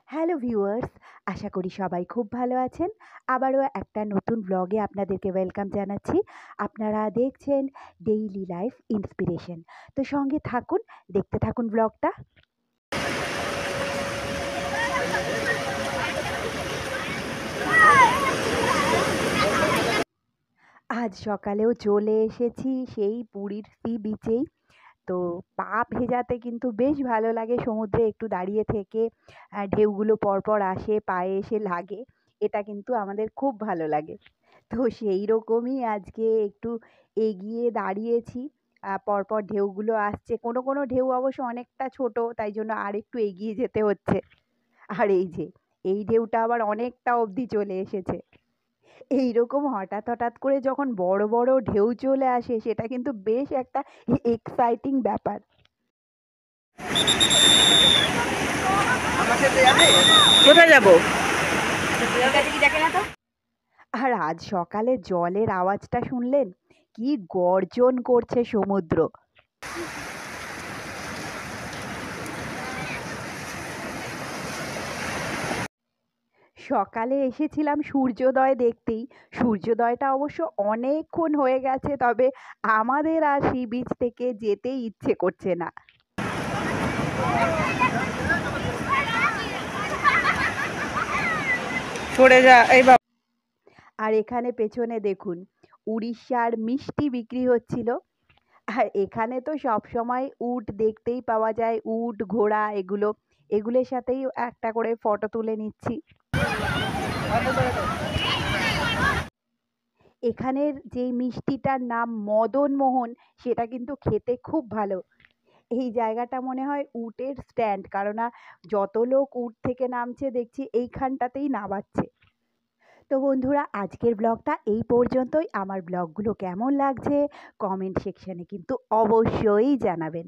Hello viewers, আশা করি সবাই খুব ভালো আছেন। আবারও একটা নতুন ব্লগে আপনাদেরকে ওয়েলকাম জানাচ্ছি। আপনারা দেখছেন ডেইলি লাইফ ইন্সপিরেশন। তো সঙ্গে থাকুন, দেখতে থাকুন ব্লগটা। আজ সকালেও চলে এসেছি সেই পুরীর সি বিচেই। তো পা ভেজাতে কিন্তু বেশ ভালো লাগে সমুদ্রে একটু দাঁড়িয়ে থেকে। ঢেউগুলো পরপর আসে, পায়ে এসে লাগে। এটা কিন্তু আমাদের খুব ভালো লাগে। তো সেই রকমই আজকে একটু এগিয়ে দাঁড়িয়েছি। পরপর ঢেউগুলো আসছে। কোনো কোনো ঢেউ অবশ্য অনেকটা ছোট, তাই জন্য আরেকটু এগিয়ে যেতে হচ্ছে। আর এই যে, এই ঢেউটা আবার অনেকটা অবধি চলে এসেছে। এইরকম হঠাৎ হঠাৎ করে যখন বড় বড় ঢেউ চলে আসে, সেটা কিন্তু বেশ একটা এক্সাইটিং ব্যাপার। কোথায় যাব? আর আজ সকালে জলের আওয়াজটা শুনলেন? কি গর্জন করছে সমুদ্র! সকালে এসেছিলাম সূর্যোদয় দেখতেই। সূর্যোদয়টা অবশ্য অনেকক্ষণ হয়ে গেছে, তবে আমাদের আর সি বিচ থেকে যেতেই ইচ্ছে করছে না। সরে যা এই বাবা। আর এখানে পেছনে দেখুন, উড়িষ্যার মিষ্টি বিক্রি হচ্ছিল। আর এখানে তো সবসময় উট দেখতেই পাওয়া যায়, উট ঘোড়া এগুলো। এগুলোর সাথেই একটা করে ফটো তুলে নিচ্ছি। এখানের যেই মিষ্টিটার নাম মদন মোহন, সেটা কিন্তু খেতে খুব ভালো। এই জায়গাটা মনে হয় উটের স্ট্যান্ড, কারণ যত লোক উট থেকে নামছে দেখছি এইখানটাতেই নামাচ্ছে। তো বন্ধুরা, আজকের ব্লগটা এই পর্যন্তই। আমার ব্লগগুলো কেমন লাগছে কমেন্ট সেকশনে কিন্তু অবশ্যই জানাবেন।